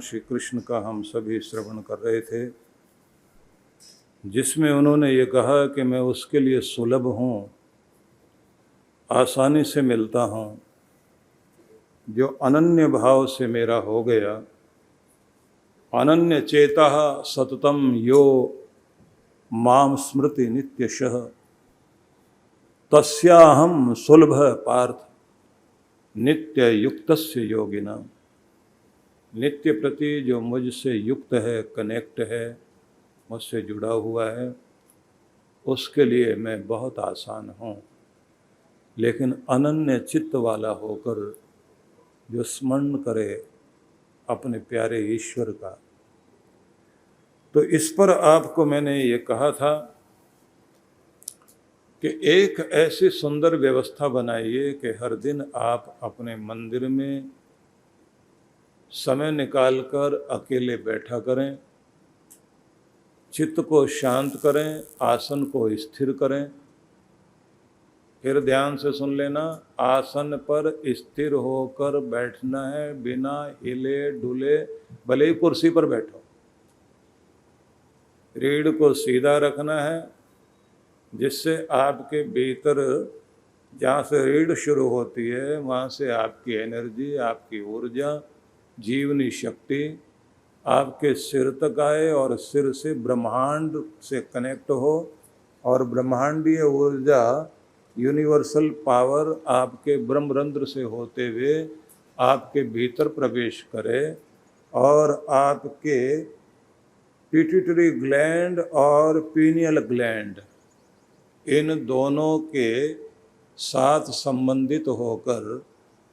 श्री कृष्ण का हम सभी श्रवण कर रहे थे, जिसमें उन्होंने ये कहा कि मैं उसके लिए सुलभ हूँ, आसानी से मिलता हूँ, जो अनन्य भाव से मेरा हो गया। अनन्य चेतः सततम यो माम स्मृति नित्यशः तस्याहम सुलभ पार्थ नित्य युक्तस्य योगिना। नित्य प्रति जो मुझसे युक्त है, कनेक्ट है, मुझसे जुड़ा हुआ है, उसके लिए मैं बहुत आसान हूँ। लेकिन अनन्य चित्त वाला होकर जो स्मरण करे अपने प्यारे ईश्वर का, तो इस पर आपको मैंने ये कहा था कि एक ऐसी सुंदर व्यवस्था बनाइए कि हर दिन आप अपने मंदिर में समय निकालकर अकेले बैठा करें, चित्त को शांत करें, आसन को स्थिर करें। फिर ध्यान से सुन लेना, आसन पर स्थिर होकर बैठना है, बिना हिले डुले, भले ही कुर्सी पर बैठो। रीढ़ को सीधा रखना है, जिससे आपके भीतर जहाँ से रीढ़ शुरू होती है वहाँ से आपकी एनर्जी, आपकी ऊर्जा, जीवनी शक्ति आपके सिर तक आए और सिर से ब्रह्मांड से कनेक्ट हो, और ब्रह्मांडीय ऊर्जा, यूनिवर्सल पावर आपके ब्रह्मरंध्र से होते हुए आपके भीतर प्रवेश करे और आपके पिट्यूटरी ग्लैंड और पीनियल ग्लैंड, इन दोनों के साथ संबंधित होकर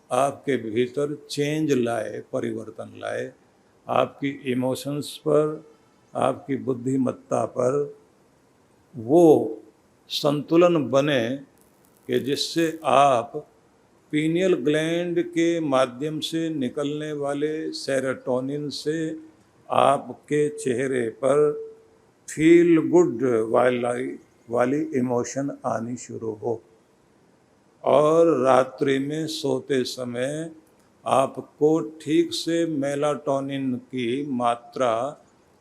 आपके भीतर चेंज लाए, परिवर्तन लाए, आपकी इमोशंस पर, आपकी बुद्धिमत्ता पर वो संतुलन बने कि जिससे आप पीनियल ग्लैंड के माध्यम से निकलने वाले सेरोटोनिन से आपके चेहरे पर फील गुड वाली इमोशन आनी शुरू हो, और रात्रि में सोते समय आपको ठीक से मेलाटोनिन की मात्रा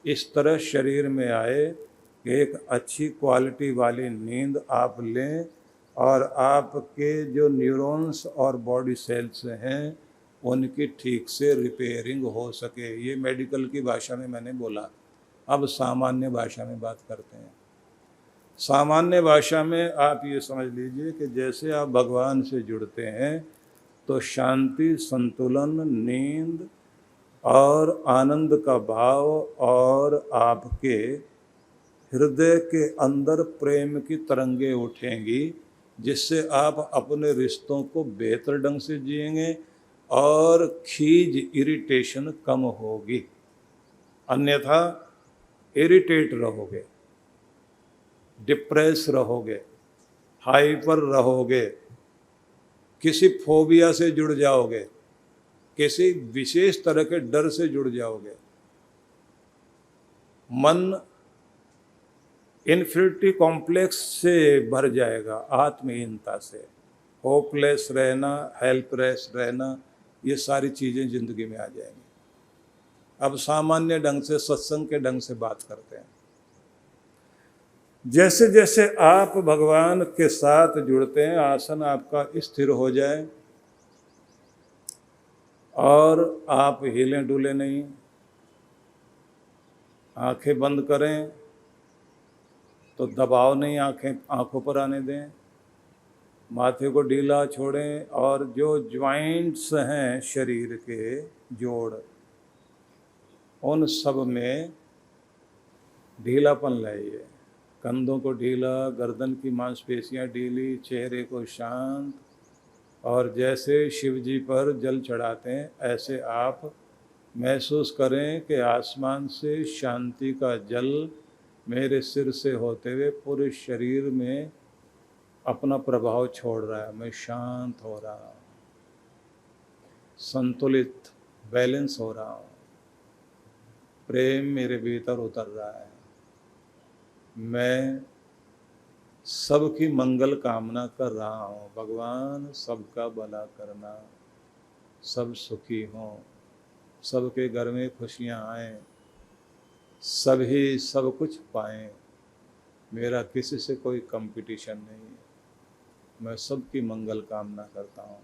इस तरह शरीर में आए कि एक अच्छी क्वालिटी वाली नींद आप लें और आपके जो न्यूरॉन्स और बॉडी सेल्स हैं उनकी ठीक से रिपेयरिंग हो सके। ये मेडिकल की भाषा में मैंने बोला। अब सामान्य भाषा में बात करते हैं। सामान्य भाषा में आप ये समझ लीजिए कि जैसे आप भगवान से जुड़ते हैं तो शांति, संतुलन, नींद और आनंद का भाव और आपके हृदय के अंदर प्रेम की तरंगे उठेंगी, जिससे आप अपने रिश्तों को बेहतर ढंग से जिएंगे और खीज, इरिटेशन कम होगी। अन्यथा इरिटेट रहोगे, डिप्रेस रहोगे, हाइपर रहोगे, किसी फोबिया से जुड़ जाओगे, किसी विशेष तरह के डर से जुड़ जाओगे, मन इन्फिनिटी कॉम्प्लेक्स से भर जाएगा, आत्महीनता से, होपलेस रहना, हेल्पलेस रहना, ये सारी चीज़ें जिंदगी में आ जाएंगी। अब सामान्य ढंग से, सत्संग के ढंग से बात करते हैं। जैसे जैसे आप भगवान के साथ जुड़ते हैं, आसन आपका स्थिर हो जाए और आप हिलें डुले नहीं, आंखें बंद करें तो दबाव नहीं आंखों पर आने दें, माथे को ढीला छोड़ें और जो ज्वाइंट्स हैं शरीर के जोड़, उन सब में ढीलापन लाइए। कंधों को ढीला, गर्दन की मांसपेशियां ढीली, चेहरे को शांत, और जैसे शिव जी पर जल चढ़ाते हैं ऐसे आप महसूस करें कि आसमान से शांति का जल मेरे सिर से होते हुए पूरे शरीर में अपना प्रभाव छोड़ रहा है। मैं शांत हो रहा हूँ, संतुलित, बैलेंस हो रहा हूँ, प्रेम मेरे भीतर उतर रहा है, मैं सबकी मंगल कामना कर रहा हूँ। भगवान सबका भला करना, सब सुखी हों, सबके घर में खुशियाँ आएं, सभी सब कुछ पाएं। मेरा किसी से कोई कंपटीशन नहीं है, मैं सबकी मंगल कामना करता हूँ।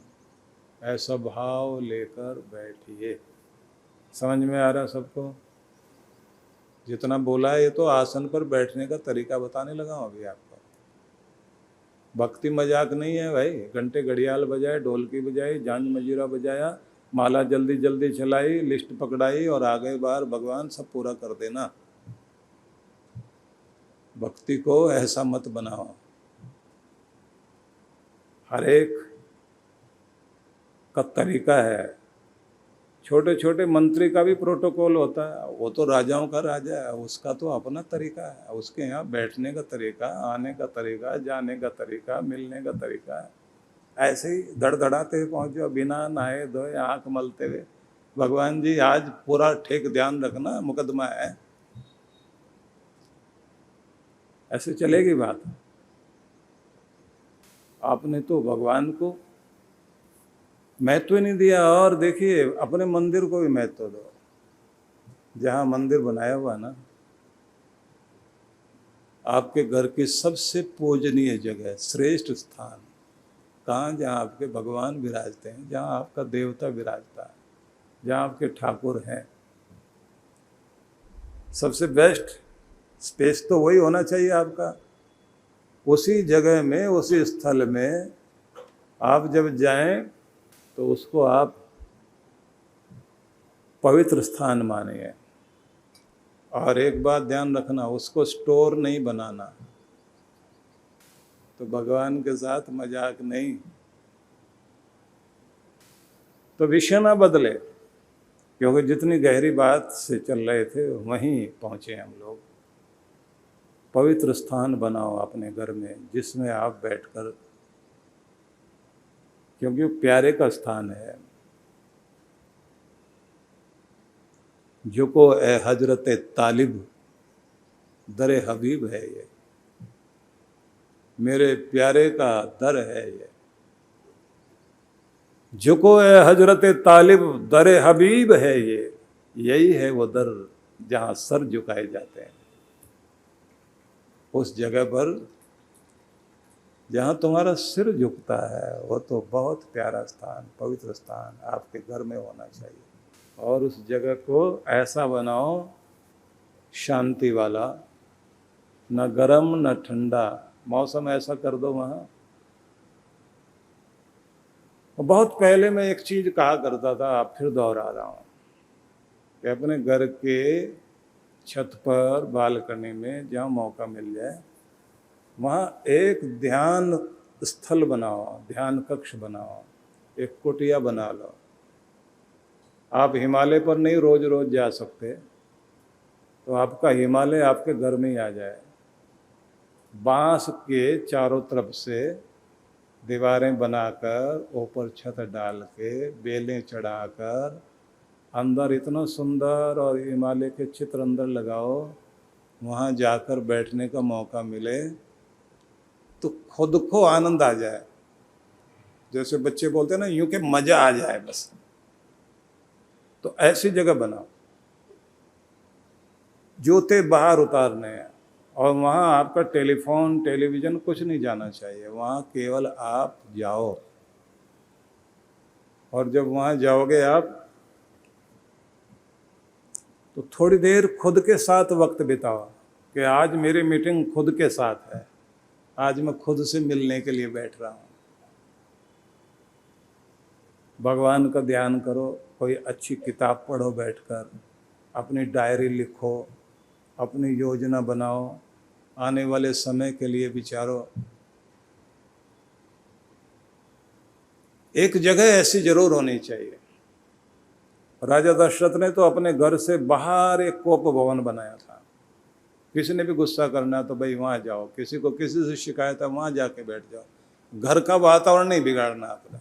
ऐसा भाव लेकर बैठिए। समझ में आ रहा सबको? जितना बोला है ये तो आसन पर बैठने का तरीका बताने लगा हूँ अभी आपको। भक्ति मजाक नहीं है भाई। घंटे घड़ियाल बजाए, ढोलकी बजाई, झांझ मजीरा बजाया, माला जल्दी जल्दी चलाई, लिस्ट पकड़ाई और आ गए बाहर, भगवान सब पूरा कर देना। भक्ति को ऐसा मत बनाओ। हर एक का तरीका है। छोटे छोटे मंत्री का भी प्रोटोकॉल होता है। वो तो राजाओं का राजा है, उसका तो अपना तरीका है। उसके यहाँ बैठने का तरीका, आने का तरीका, जाने का तरीका, मिलने का तरीका है। ऐसे ही धड़धड़ाते हुए पहुँचो, बिना नहाए धोए, आँख मलते हुए, भगवान जी आज पूरा ठीक ध्यान रखना, मुकदमा है। ऐसे चलेगी बात? आपने तो भगवान को महत्व नहीं दिया। और देखिए, अपने मंदिर को भी महत्व दो। जहाँ मंदिर बनाया हुआ ना, आपके घर की सबसे पूजनीय जगह, श्रेष्ठ स्थान कहाँ? जहाँ आपके भगवान विराजते हैं, जहाँ आपका देवता विराजता है, जहाँ आपके ठाकुर हैं। सबसे बेस्ट स्पेस तो वही होना चाहिए आपका। उसी जगह में, उसी स्थल में आप जब जाएं तो उसको आप पवित्र स्थान मानिए। और एक बात ध्यान रखना, उसको स्टोर नहीं बनाना। तो भगवान के साथ मजाक नहीं। तो विषय ना बदले, क्योंकि जितनी गहरी बात से चल रहे थे वहीं पहुंचे हम लोग। पवित्र स्थान बनाओ अपने घर में, जिसमें आप बैठकर, क्योंकि प्यारे का स्थान है। जुको ए हजरत तालिब दर हबीब है ये, मेरे प्यारे का दर है ये। जुको ए हजरत तालिब दर हबीब है ये, यही है वो दर जहाँ सर झुकाए जाते हैं। उस जगह पर जहाँ तुम्हारा सिर झुकता है, वो तो बहुत प्यारा स्थान, पवित्र स्थान आपके घर में होना चाहिए। और उस जगह को ऐसा बनाओ, शांति वाला, न गरम न ठंडा मौसम ऐसा कर दो वहाँ। बहुत पहले मैं एक चीज़ कहा करता था, आप फिर दोहरा रहा हूँ, कि अपने घर के छत पर, बालकनी में, जहाँ मौका मिल जाए, वहाँ एक ध्यान स्थल बनाओ, ध्यान कक्ष बनाओ, एक कुटिया बना लो। आप हिमालय पर नहीं रोज रोज जा सकते, तो आपका हिमालय आपके घर में ही आ जाए। बांस के चारों तरफ से दीवारें बनाकर, ऊपर छत डाल के, बेलें चढ़ाकर, अंदर इतना सुंदर और हिमालय के चित्र अंदर लगाओ। वहाँ जाकर बैठने का मौका मिले तो खुद को आनंद आ जाए। जैसे बच्चे बोलते हैं ना, यूं के मजा आ जाए बस। तो ऐसी जगह बनाओ, जूते बाहर उतारने हैं, और वहाँ आपका टेलीफोन, टेलीविज़न कुछ नहीं जाना चाहिए। वहाँ केवल आप जाओ, और जब वहाँ जाओगे आप, तो थोड़ी देर खुद के साथ वक्त बिताओ, कि आज मेरी मीटिंग खुद के साथ है, आज मैं खुद से मिलने के लिए बैठ रहा हूँ। भगवान का ध्यान करो, कोई अच्छी किताब पढ़ो बैठकर, अपनी डायरी लिखो, अपनी योजना बनाओ, आने वाले समय के लिए विचारो। एक जगह ऐसी जरूर होनी चाहिए। राजा दशरथ ने तो अपने घर से बाहर एक कोप भवन बनाया था। किसी ने भी गुस्सा करना तो भाई वहाँ जाओ, किसी को किसी से शिकायत है वहाँ जाके बैठ जाओ। घर का वातावरण नहीं बिगाड़ना, अपना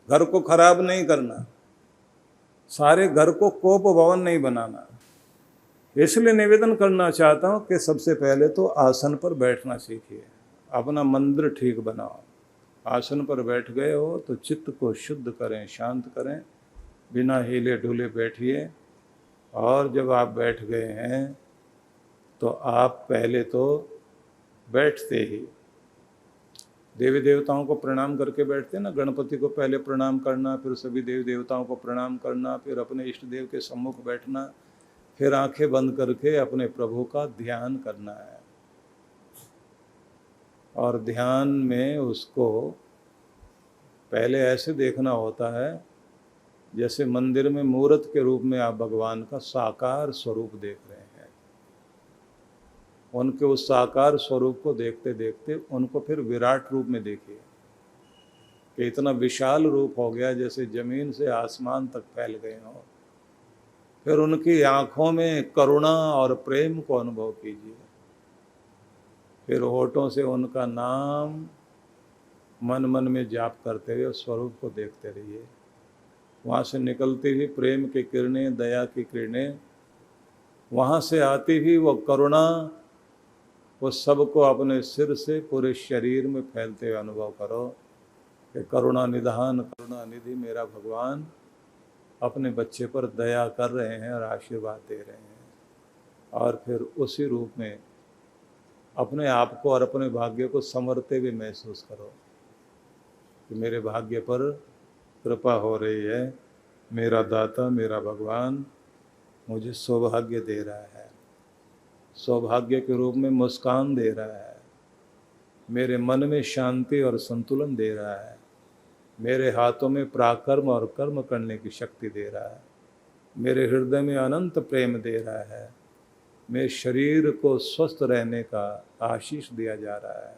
घर को खराब नहीं करना, सारे घर को कोप भवन नहीं बनाना। इसलिए निवेदन करना चाहता हूँ कि सबसे पहले तो आसन पर बैठना सीखिए, अपना मंदिर ठीक बनाओ। आसन पर बैठ गए हो तो चित्त को शुद्ध करें, शांत करें, बिना हिले डुले बैठिए। और जब आप बैठ गए हैं तो आप पहले तो बैठते ही देवी देवताओं को प्रणाम करके बैठते ना। गणपति को पहले प्रणाम करना, फिर सभी देवी देवताओं को प्रणाम करना, फिर अपने इष्ट देव के सम्मुख बैठना, फिर आंखें बंद करके अपने प्रभु का ध्यान करना है। और ध्यान में उसको पहले ऐसे देखना होता है जैसे मंदिर में मूर्त के रूप में आप भगवान का साकार स्वरूप देख रहे हैं। उनके उस साकार स्वरूप को देखते देखते उनको फिर विराट रूप में देखिए कि इतना विशाल रूप हो गया जैसे जमीन से आसमान तक फैल गए हों। फिर उनकी आंखों में करुणा और प्रेम को अनुभव कीजिए। फिर होठों से उनका नाम मन मन में जाप करते हुए उस स्वरूप को देखते रहिए। वहाँ से निकलती हुई प्रेम की किरणें, दया की किरणें, वहाँ से आती हुई वो करुणा, वो सबको अपने सिर से पूरे शरीर में फैलते हुए अनुभव करो कि करुणा निधान, करुणा निधि मेरा भगवान अपने बच्चे पर दया कर रहे हैं और आशीर्वाद दे रहे हैं। और फिर उसी रूप में अपने आप को और अपने भाग्य को संवरते हुए महसूस करो कि मेरे भाग्य पर कृपा हो रही है, मेरा दाता, मेरा भगवान मुझे सौभाग्य दे रहा है, सौभाग्य के रूप में मुस्कान दे रहा है, मेरे मन में शांति और संतुलन दे रहा है, मेरे हाथों में पराक्रम और कर्म करने की शक्ति दे रहा है, मेरे हृदय में अनंत प्रेम दे रहा है, मेरे शरीर को स्वस्थ रहने का आशीष दिया जा रहा है,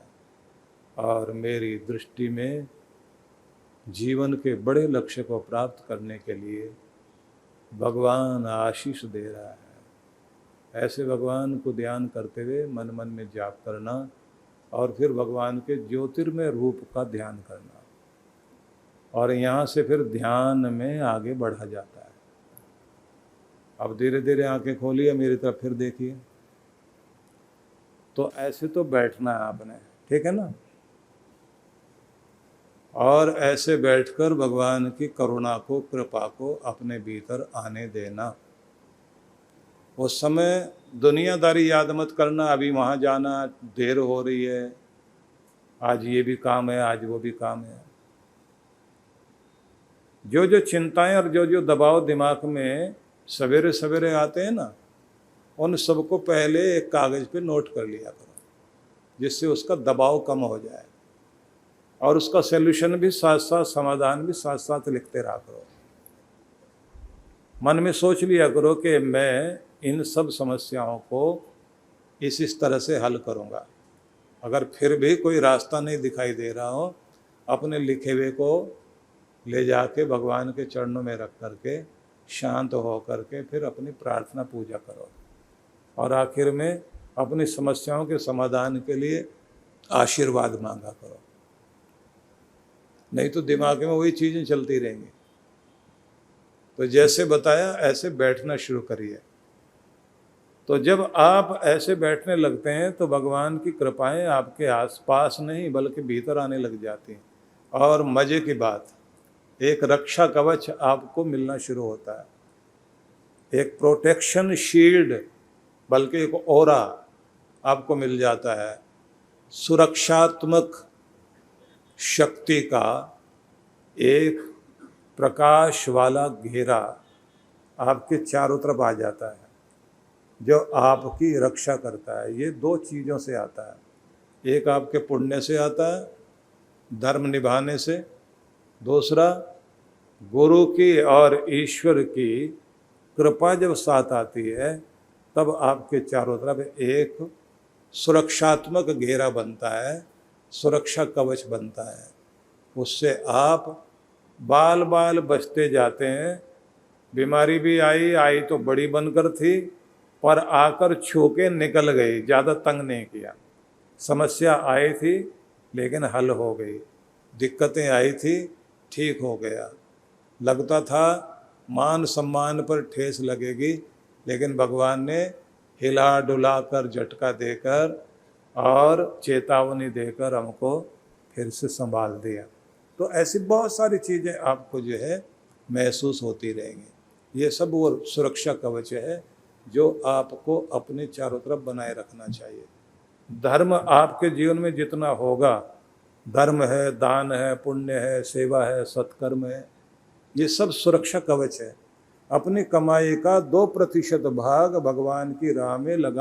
और मेरी दृष्टि में जीवन के बड़े लक्ष्य को प्राप्त करने के लिए भगवान आशीष दे रहा है। ऐसे भगवान को ध्यान करते हुए मन मन में जाप करना और फिर भगवान के ज्योतिर्मय रूप का ध्यान करना, और यहाँ से फिर ध्यान में आगे बढ़ा जाता है। अब धीरे धीरे आंखें खोलिए, मेरी तरफ फिर देखिए। तो ऐसे तो बैठना है आपने, ठीक है ना। और ऐसे बैठकर भगवान की करुणा को, कृपा को अपने भीतर आने देना। उस समय दुनियादारी याद मत करना, अभी वहाँ जाना, देर हो रही है, आज ये भी काम है, आज वो भी काम है। जो जो चिंताएं और जो जो दबाव दिमाग में सवेरे सवेरे आते हैं ना, उन सबको पहले एक कागज़ पे नोट कर लिया करो, जिससे उसका दबाव कम हो जाए, और उसका सॉल्यूशन भी साथ साथ, समाधान भी साथ साथ लिखते रहा करो। मन में सोच लिया करो कि मैं इन सब समस्याओं को इस तरह से हल करूँगा। अगर फिर भी कोई रास्ता नहीं दिखाई दे रहा हो, अपने लिखे हुए को ले जाके भगवान के चरणों में रख करके शांत हो करके फिर अपनी प्रार्थना पूजा करो, और आखिर में अपनी समस्याओं के समाधान के लिए आशीर्वाद मांगा करो। नहीं तो दिमाग में वही चीज़ें चलती रहेंगी। तो जैसे बताया ऐसे बैठना शुरू करिए। तो जब आप ऐसे बैठने लगते हैं तो भगवान की कृपाएं आपके आसपास नहीं बल्कि भीतर आने लग जाती हैं। और मज़े की बात, एक रक्षा कवच आपको मिलना शुरू होता है, एक प्रोटेक्शन शील्ड, बल्कि एक ऑरा आपको मिल जाता है। सुरक्षात्मक शक्ति का एक प्रकाश वाला घेरा आपके चारों तरफ आ जाता है, जो आपकी रक्षा करता है। ये दो चीज़ों से आता है, एक आपके पुण्य से आता है, धर्म निभाने से, दूसरा गुरु की और ईश्वर की कृपा जब साथ आती है तब आपके चारों तरफ एक सुरक्षात्मक घेरा बनता है, सुरक्षा कवच बनता है। उससे आप बाल बाल बचते जाते हैं। बीमारी भी आई तो बड़ी बनकर थी, पर आकर छू के निकल गई, ज़्यादा तंग नहीं किया। समस्या आई थी लेकिन हल हो गई, दिक्कतें आई थी ठीक हो गया। लगता था मान सम्मान पर ठेस लगेगी, लेकिन भगवान ने हिला डुला कर, झटका देकर और चेतावनी देकर हमको फिर से संभाल दिया। तो ऐसी बहुत सारी चीज़ें आपको जो है महसूस होती रहेंगी। ये सब वो सुरक्षा कवच है जो आपको अपने चारों तरफ बनाए रखना चाहिए। धर्म आपके जीवन में जितना होगा, धर्म है, दान है, पुण्य है, सेवा है, सत्कर्म है, ये सब सुरक्षा कवच है। अपनी कमाई का 2% भाग भगवान की राह में लगा